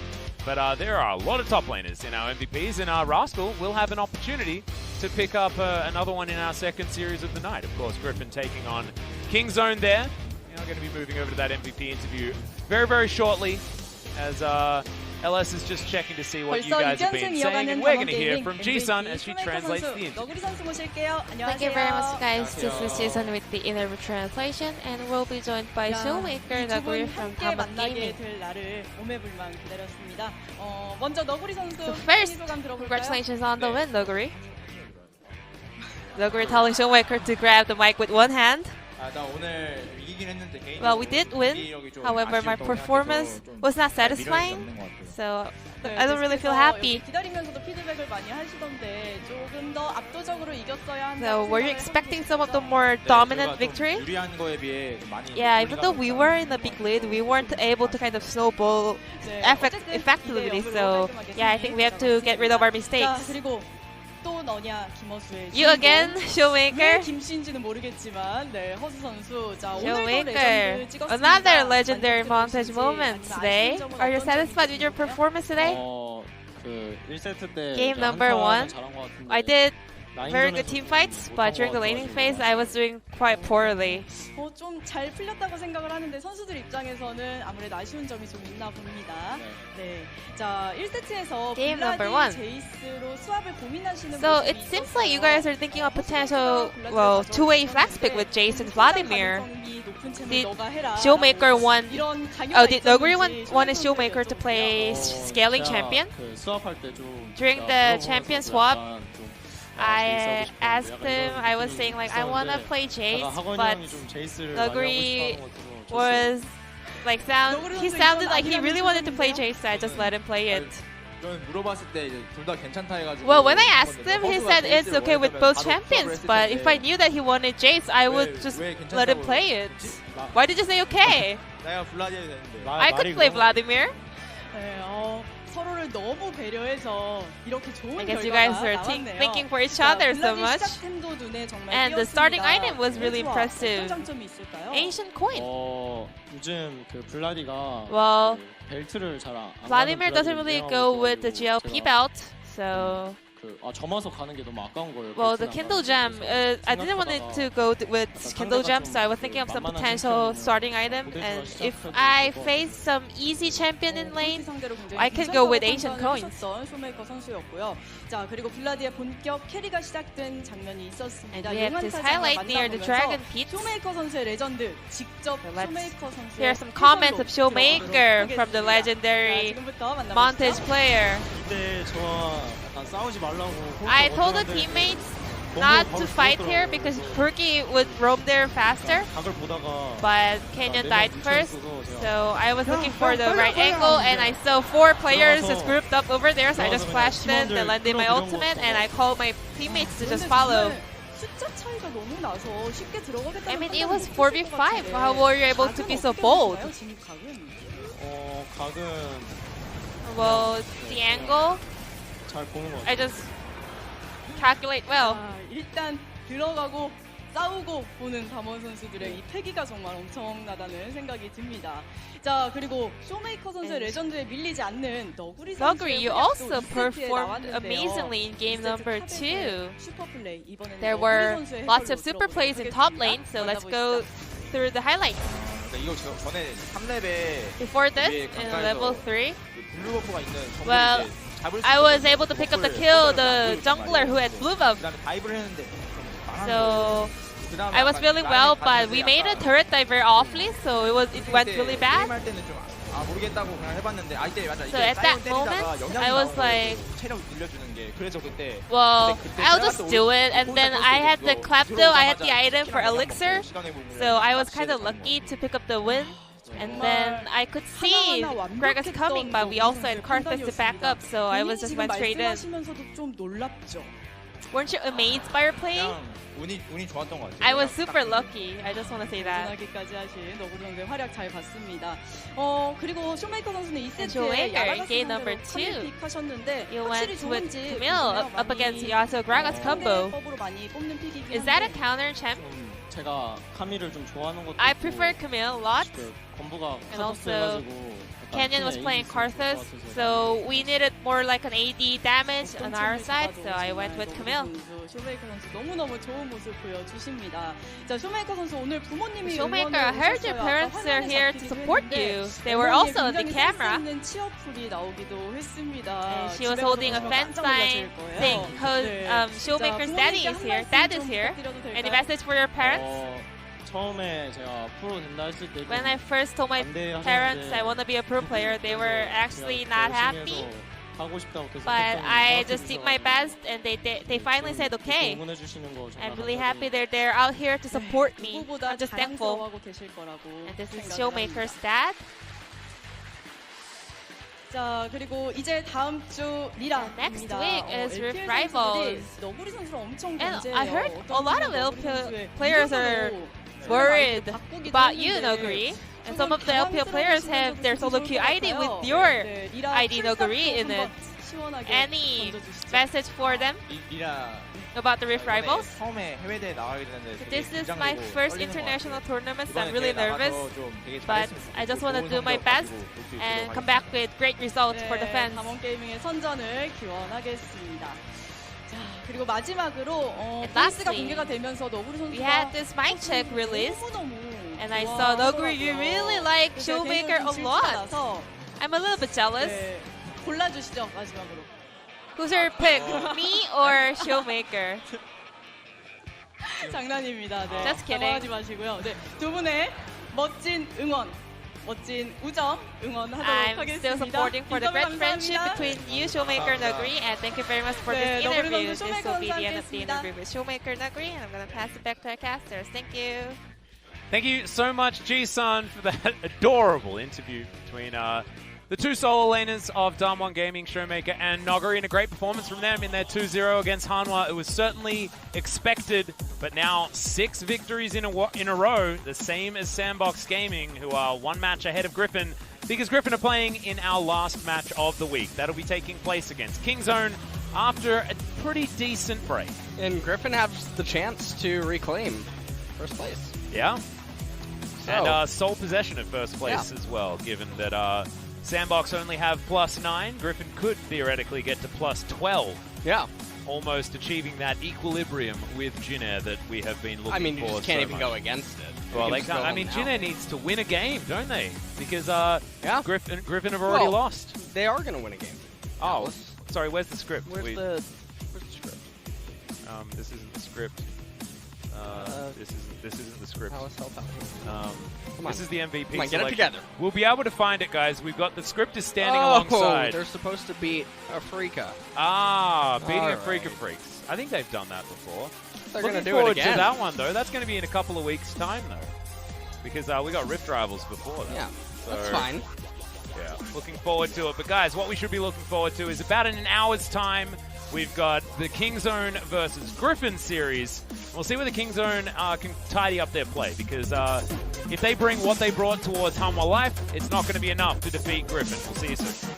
But there are a lot of top laners in our MVPs, and Rascal will have an opportunity to pick up another one in our second series of the night. Of course, Griffin taking on Kingzone there. We are going to be moving over to that MVP interview very, very shortly, as LS is just checking to see what you guys have been saying, and we're going to hear from Ji-sun as she translates the interview. Thank you very much, guys. This is Ji-sun with the interview translation, and we'll be joined by Showmaker Noguri from DWG Gaming. So first, congratulations on the win, Noguri. Noguri telling Showmaker to grab the mic with one hand. Well, we did win, however my performance was not satisfying, so I don't really feel happy. So were you expecting some of the more dominant victory? Yeah, even though we were in a big lead, we weren't able to kind of snowball effectively, so yeah, I think we have to get rid of our mistakes. You again, Showmaker. Showmaker, another legendary montage moment today. Are you satisfied with your performance today? Game number 1. I did very good team fights, but during the laning phase, I was doing quite poorly. 좀 잘 풀렸다고 생각을 하는데 선수들 입장에서는 아무래도 아쉬운 점이 좀 있나 봅니다. 네, 자 1세트에서 Game number 1. 제이스로 수합을 고민하시는 So it seems like you guys are thinking of potential, well, two-way flex pick with Jace and Vladimir. Did Showmaker want? Oh, did Noguri want a Showmaker to play scaling champion? During the champion swap, I asked him, I was saying like, I want to play Jace, but Noguri was like, he sounded like he really wanted to play Jace, so I just let him play it. Well, when I asked him, he said it's okay with both champions, but if I knew that he wanted Jace, I would just let him play it. Why did you say okay? I could play Vladimir. 서로를 너무 배려해서 이렇게 좋은 I guess you 결과가 guys are 나왔네요. thinking for each 자, other so 블라디 much. 시작템도 눈에 정말 And the starting 띄었습니다. item was really 좋아. impressive. 어떤 장점이 있을까요? Ancient coin. 요즘 그 블라디가 Well, 그 벨트를 잘 안 Vladimir 가는 doesn't 블라디를 really 유행하고 go with the 있어가지고 GLP 제가 belt, so. 점어서 가는 게 너무 아까운 거예요. Well, the 벨트랑 Kindle 가는 Gem, 게. I didn't want it to go with Kindle Gem, so I was thinking of some potential starting item. And if I face some easy champion in lane, I can go with Ancient coins. 쇼메이커 선수였고요. 자, 그리고 블라디의 본격 캐리가 시작된 장면이 있었습니다. And we have this highlight near the Dragon Pit. 쇼메이커 선수의 레전드 직접 let's 쇼메이커 선수의 Hear some comments of Showmaker from the 자, legendary 지금부터 만나보시죠. Montage player. 그때 저와 약간 싸우지 말라고. I told the teammates not to fight here because Purky would roam there faster, 각을 보다가 but Kenyon died first. So I was looking for the right angle, and I saw 4 players just grouped up over there, so I just flashed in, then landed my ultimate, and I called my teammates to just follow. 숫자 차이가 너무 나서 쉽게 들어가겠다는 I mean, it 판단이 was 있을 4v5. 것 같은데 How were you able to 각은 be so 어떻게 bold? 보셨나요, 진입각은? 각은 Well, the angle, 잘 보는 것 I 같아요. just calculate well. 아, 일단 들어가고 싸우고 보는 담원 선수들의 이 패기가 정말 엄청나다는 생각이 듭니다. 자, 그리고 쇼메이커 선수의 레전드에 밀리지 않는 너구리 선수의 Noguri, you 활약도 also 2세트에 performed 나왔는데요. amazingly in game number 2. 슈퍼 플레이, 이번에는 There 너구리 were 선수의 lots of 해설로 super plays in top lane, so let's go through the highlights. 이거 전에 3렙에 Before this, in level 3, 블루 버프가 있는 정글 well, 이제 잡을 수 I 있는 was able to pick up the kill, the jungler who had blue buff. 그다음에 다이브를 했는데 So I was feeling well, but we made a turret dive very awfully, so it went really bad. 할 때는 좀 모르겠다고 그냥 해봤는데 이때 맞아. So at that moment, I was like, 체력 늘려주는 게 그래서 그때 well, I'll just do it. And then I had the Klepto, I had the item for Elixir, so I was kind of lucky to pick up the win. And then I could see Gragas coming, but we also had Karthus to back up, so I was just went straight in. 말씀하시면서도 좀 놀랍죠. Weren't you amazed by your play? 운이 좋았던 것 같아요. I was super lucky. I just want to say that. 마지막까지 하신 너구리 선수의 활약 잘 봤습니다. 그리고 쇼메이커 선수는 이 세트에 Showmaker, 야라가 game 상대로 number 2. 픽하셨는데 You 확실히 went with 좋은지 Camille up against Yasuo Gragas combo. 법으로 많이 뽑는 픽이긴 Is that a 한데 counter, champ? 제가 카미를 좀 좋아하는 것도 I 있고, prefer Camille a lot. 그 건부가 And 카더스 also 해가지고 Canyon was playing Karthus, so we needed more like an AD damage on our side, so I went with Camille. 쇼메이커 선수 너무너무 좋은 모습 보여주십니다. 자, 쇼메이커 선수 오늘 부모님이 Showmaker, I heard your parents are here to support you. They were also on the camera. 있는 치어풀이 나오기도 했습니다. And she was holding a fan sign saying, Showmaker's daddy is here, dad is here. Any message for your parents? 처음에 제가 프로 된다 했을 때 When I first told my parents I want to be a pro player, they were actually not happy. 하고 싶다고 계속 But I just did my best, and they finally said okay. 응원해 주시는 거 정말 I'm really happy they're out here to support me. 누구보다 I'm just thankful. 자랑스러워하고 계실 거라고 And this is 생각을 Showmaker's 합니다. dad. 자, 그리고 이제 다음 주 리라입니다. Next week is LPL Rift Rivals. 선수들이 너구리 선수를 엄청 And 견제해요. I heard a lot of 너구리 LPL 선수의 players are 이름으로 worried 바꾸기도 about you, 했는데 Noguri. And some of the LPL players have their solo queue ID with your ID Noguri in it. Any message for them 리라 about the Rift Rivals? 처음에 해외 대회 나가게 됐는데 This is my first international tournament, so I'm really nervous. But I just want to do my best and come back with great results for the fans. 담원 게이밍의 선전을 기원하겠습니다. 자, 그리고 마지막으로 And 페이스가 lastly, 공개가 되면서 너구리 선수가 We had this mic check released, 너무너무 and I saw Noguri, you really like Showmaker a lot. I'm a little bit jealous. 네, 골라주시죠, 마지막으로. Who's your pick, me or Showmaker? 장난입니다. 네. Just kidding. 당황하지 마시고요. 네, 두 분의 멋진 응원, 멋진 우정 응원하도록 I'm 하겠습니다. still supporting for the 인터뷰 great friendship 감사합니다. between you, Showmaker, Noguri, and thank you very much for 네, this 너구리 interview. 선수 This 쇼메이커 will be the end of the 선수와 interview with Showmaker, Noguri, and I'm going to pass it back to our casters. Thank you. Thank you so much, G-Sun, for that adorable interview between the two solo laners of DAMWON Gaming, Showmaker and Noguri, and a great performance from them in their 2-0 against Hanwha. It was certainly expected, but now 6 victories in a row, the same as Sandbox Gaming, who are one match ahead of Griffin. because Griffin are playing in our last match of the week. That'll be taking place against Kingzone after a pretty decent break. And Griffin has the chance to reclaim first place. Yeah. So, And sole possession of first place as well, given that Sandbox only have +9. Griffin could theoretically get to +12. yeah. Almost achieving that equilibrium with Jin Air that we have been looking for. I mean, you just can't so even much. go against it. Well, You they can can't. just I go mean, now. Jin Air needs to win a game, don't they? Because Griffin have already Well, lost. They are going to win a game. Oh, sorry. Where's the script? Where's the script? This isn't the script. This isn't the script. How is help out? Come This on. is the MVP. Come on, get it selection. together. We'll be able to find it, guys. We've got the script is standing Oh, alongside. they're supposed to beat Afrika. Beating All Afrika right. Freaks. I think they've done that before. They're Looking going to do forward it again. to that one, though. That's going to be in a couple of weeks' time, though. Because we got Rift Rivals before that. Yeah, So, that's fine. Yeah, looking forward to it. But, guys, what we should be looking forward to is about in an hour's time, we've got the Kingzone versus Griffin series. We'll see where the Kingzone can tidy up their play. Because if they bring what they brought towards Hanwha Life, it's not going to be enough to defeat Griffin. We'll see you soon.